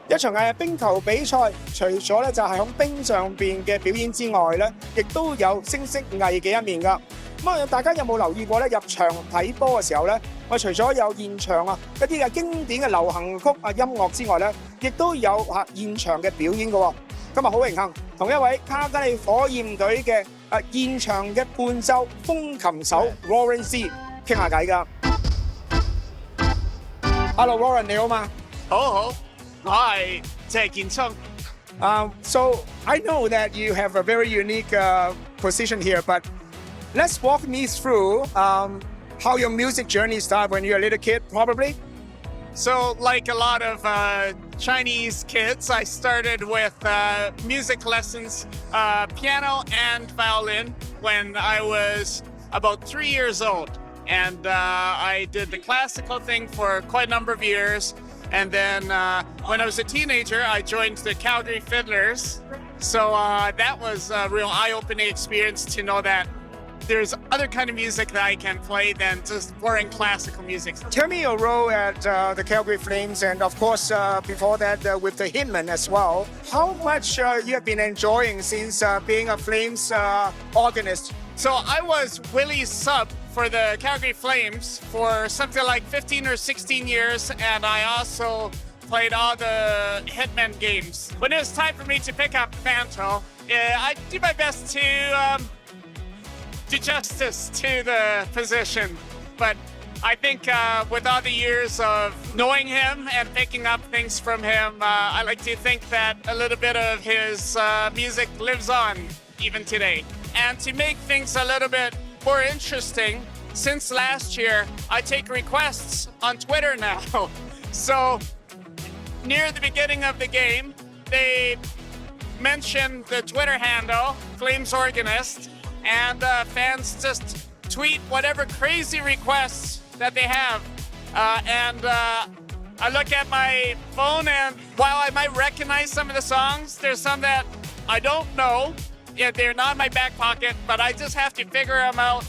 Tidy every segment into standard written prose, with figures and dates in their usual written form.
一場嘅冰球比賽，除咗咧就係喺冰上邊嘅表演之外咧，亦都有聲色藝嘅一面㗎。咁啊，大家有冇留意過咧？入場睇波嘅時候咧，我除咗有現場一啲嘅經典嘅流行曲音樂之外咧，亦都有現場嘅表演㗎喎。今日好榮幸同一位卡加利火焰隊嘅現場嘅伴奏風琴手 Organist 傾下偈㗎。Hello Warren 你好嘛？好，我係謝建聰。So I know that you have a very unique position here, but let's walk me through how your music journey started when you were a little kid, probably. So, like a lot of Chinese kids, I started with music lessons, piano and violin, when I was about 3 years old. And I did the classical thing for quite a number of years. And then when I was a teenager, I joined the Calgary Fiddlers. So that was a real eye-opening experience to know that there's other kind of music that I can play than just boring classical music. Tell me your role at the Calgary Flames, and of course before that with the Hitmen as well. How much you have been enjoying since being a Flames organist? So I was Willie's sub for the Calgary Flames for something like 15 or 16 years, and I also played all the Hitmen games. When it was time for me to pick up the mantle, I do my best to do justice to the position. But I think with all the years of knowing him and picking up things from him, I like to think that a little bit of his music lives on even today. And to make things a little bit more interesting, since last year, I take requests on Twitter now. So near the beginning of the game, they mentioned the Twitter handle, Flames Organist, and fans just tweet whatever crazy requests that they have. I look at my phone, and while I might recognize some of the songs, there's some that I don't know. Yeah, they're not in my back pocket, but I just have to figure them out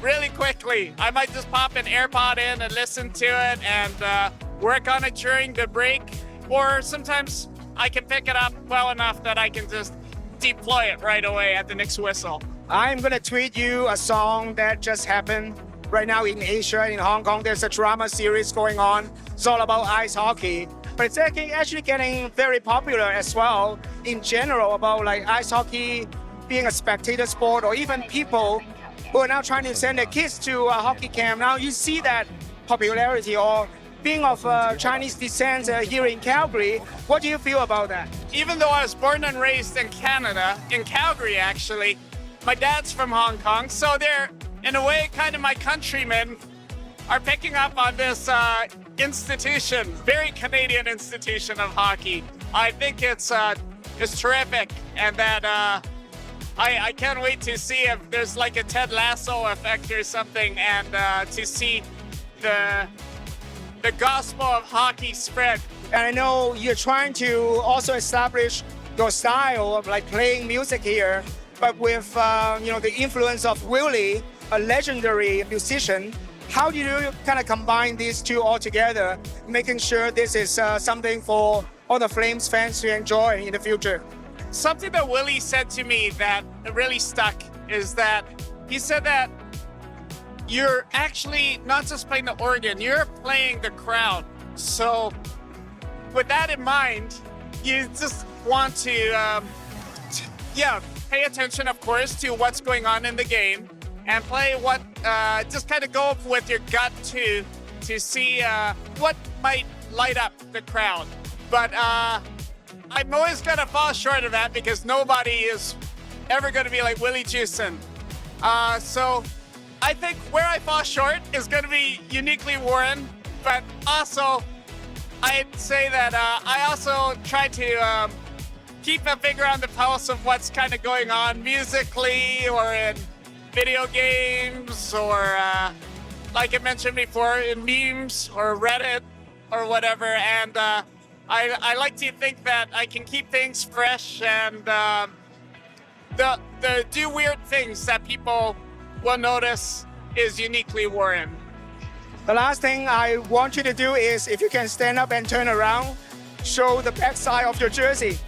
really quickly. I might just pop an AirPod in and listen to it and work on it during the break. Or sometimes I can pick it up well enough that I can just deploy it right away at the next whistle. I'm going to tweet you a song that just happened right now in Asia, in Hong Kong. There's a drama series going on. It's all about ice hockey. But it's actually getting very popular as well in general about like ice hockey being a spectator sport, or even people who are now trying to send their kids to a hockey camp. Now you see that popularity, or being of Chinese descent here in Calgary. What do you feel about that? Even though I was born and raised in Canada, in Calgary actually, my dad's from Hong Kong, so they're in a way kind of my countrymen are picking up on this institution, very Canadian institution of hockey. I think it's terrific, and that I can't wait to see if there's like a Ted Lasso effect or something, and to see the gospel of hockey spread. And I know you're trying to also establish your style of like playing music here, but with the influence of Willie, a legendary musician. How do you kind of combine these two all together, making sure this is something for all the Flames fans to enjoy in the future? Something that Willie said to me that really stuck is that he said that you're actually not just playing the organ, you're playing the crowd. So with that in mind, you just want to pay attention, of course, to what's going on in the game, and play what, just kind of go with your gut to see what might light up the crowd. But I'm always going to fall short of that because nobody is ever going to be like Willie Jewson. So I think where I fall short is going to be uniquely Warren, but also I'd say that I also try to keep a finger on the pulse of what's kind of going on musically or in video games, or like I mentioned before, in memes or Reddit or whatever. And I like to think that I can keep things fresh and the do weird things that people will notice is uniquely Warren. The last thing I want you to do is, if you can stand up and turn around, show the backside of your jersey.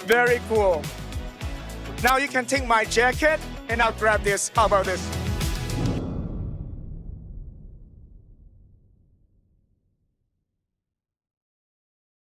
Very cool. Now you can take my jacket and I'll grab this. How about this?